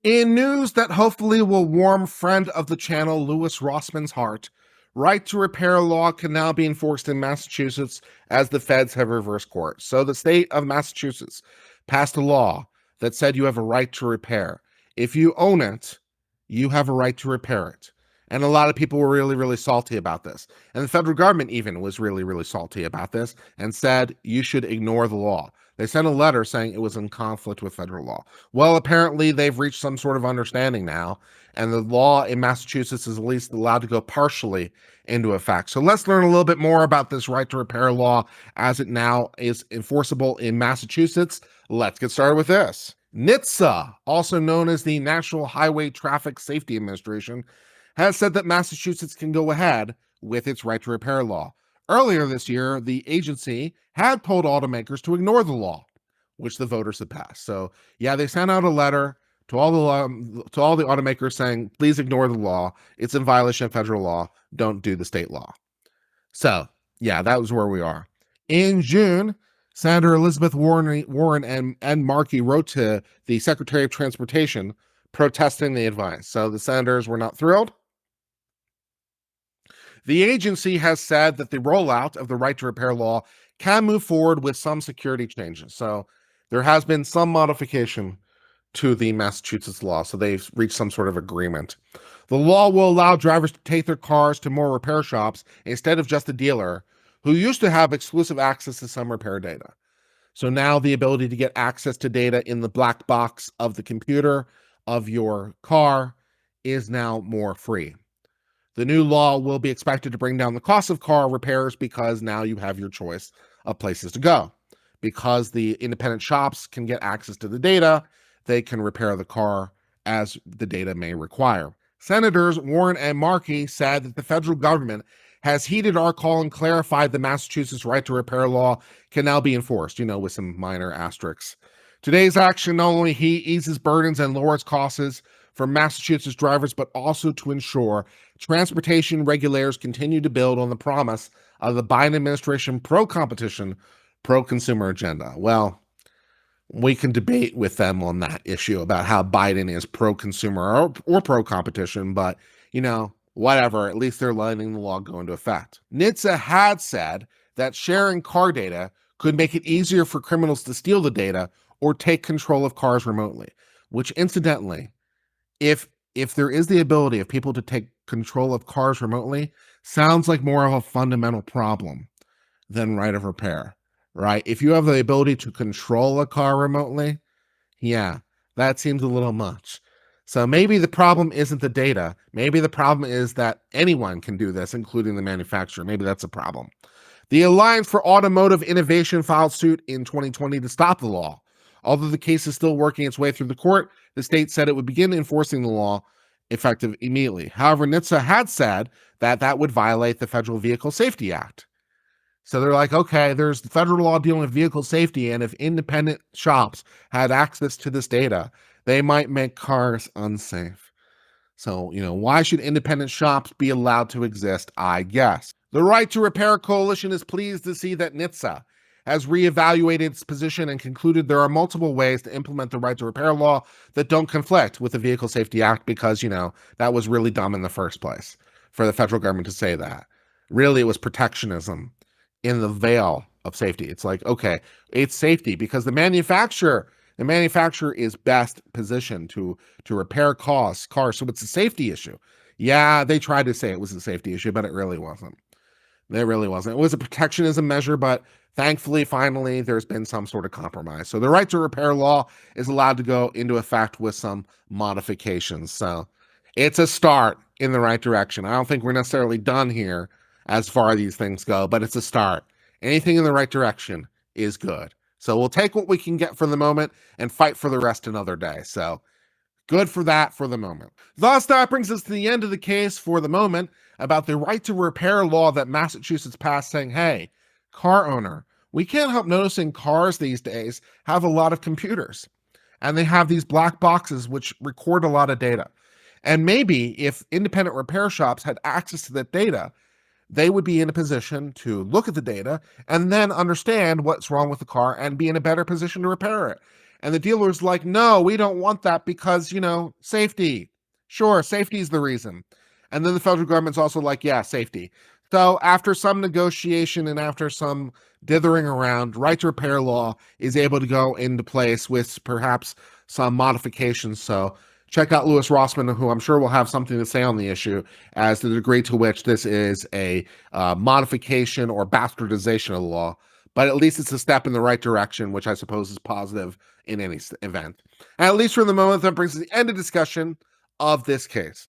In news that hopefully will warm friend of the channel Louis Rossman's heart, right to repair law can now be enforced in Massachusetts as the feds have reversed course. So the state of Massachusetts passed a law that said you have a right to repair. If you own it, you have a right to repair it. And a lot of people were really, really salty about this. And the federal government even was really, really salty about this and said you should ignore the law. They sent a letter saying it was in conflict with federal law. Well, apparently they've reached some sort of understanding now, and the law in Massachusetts is at least allowed to go partially into effect. So let's learn a little bit more about this right to repair law as it now is enforceable in Massachusetts. Let's get started with this. NHTSA, also known as the National Highway Traffic Safety Administration, has said that Massachusetts can go ahead with its right to repair law. Earlier this year, the agency had told automakers to ignore the law, which the voters had passed. So, yeah, they sent out a letter to all the automakers saying, please ignore the law. It's in violation of federal law. Don't do the state law. So, yeah, that was where we are. In June, Senator Elizabeth Warren and Ed Markey wrote to the Secretary of Transportation protesting the advice. So the senators were not thrilled. The agency has said that the rollout of the right to repair law can move forward with some security changes. So there has been some modification to the Massachusetts law. So they've reached some sort of agreement. The law will allow drivers to take their cars to more repair shops instead of just a dealer who used to have exclusive access to some repair data. So now the ability to get access to data in the black box of the computer of your car is now more free. The new law will be expected to bring down the cost of car repairs because now you have your choice of places to go. Because the independent shops can get access to the data, they can repair the car as the data may require. Senators Warren and Markey said that the federal government has heeded our call and clarified the Massachusetts right to repair law can now be enforced, with some minor asterisks. Today's action not only eases burdens and lowers costs for Massachusetts drivers, but also to ensure transportation regulators continue to build on the promise of the Biden administration pro-competition, pro-consumer agenda. Well, we can debate with them on that issue about how Biden is pro-consumer or pro-competition, but, whatever, at least they're letting the law go into effect. NHTSA had said that sharing car data could make it easier for criminals to steal the data or take control of cars remotely, which incidentally, if there is the ability of people to take control of cars remotely, sounds like more of a fundamental problem than right of repair, right? If you have the ability to control a car remotely, yeah, that seems a little much. So maybe the problem isn't the data. Maybe the problem is that anyone can do this, including the manufacturer. Maybe that's a problem. The Alliance for Automotive Innovation filed suit in 2020 to stop the law. Although the case is still working its way through the court, the state said it would begin enforcing the law effective immediately. However, NHTSA had said that that would violate the Federal Vehicle Safety Act. So they're like, okay, there's the federal law dealing with vehicle safety, and if independent shops had access to this data, they might make cars unsafe. So, why should independent shops be allowed to exist, I guess? The Right to Repair Coalition is pleased to see that NHTSA has reevaluated its position and concluded there are multiple ways to implement the right to repair law that don't conflict with the Vehicle Safety Act because, that was really dumb in the first place for the federal government to say that. Really, it was protectionism in the veil of safety. It's like, okay, it's safety because the manufacturer is best positioned to repair cars, so it's a safety issue. Yeah, they tried to say it was a safety issue, but it really wasn't. It really wasn't. It was a protectionism measure, but thankfully, finally, there's been some sort of compromise. So the right to repair law is allowed to go into effect with some modifications. So it's a start in the right direction. I don't think we're necessarily done here as far as these things go, but it's a start. Anything in the right direction is good. So we'll take what we can get for the moment and fight for the rest another day. So good for that for the moment. Thus, that brings us to the end of the case for the moment about the right to repair law that Massachusetts passed saying, hey, car owner, we can't help noticing cars these days have a lot of computers and they have these black boxes which record a lot of data. And maybe if independent repair shops had access to that data, they would be in a position to look at the data and then understand what's wrong with the car and be in a better position to repair it. And the dealer's like, no, we don't want that because, safety. Sure, safety is the reason. And then the federal government's also like, yeah, safety. So after some negotiation and after some dithering around, right to repair law is able to go into place with perhaps some modifications. So check out Louis Rossmann, who I'm sure will have something to say on the issue as to the degree to which this is a modification or bastardization of the law. But at least it's a step in the right direction, which I suppose is positive in any event. And at least for the moment, that brings us to the end of discussion of this case.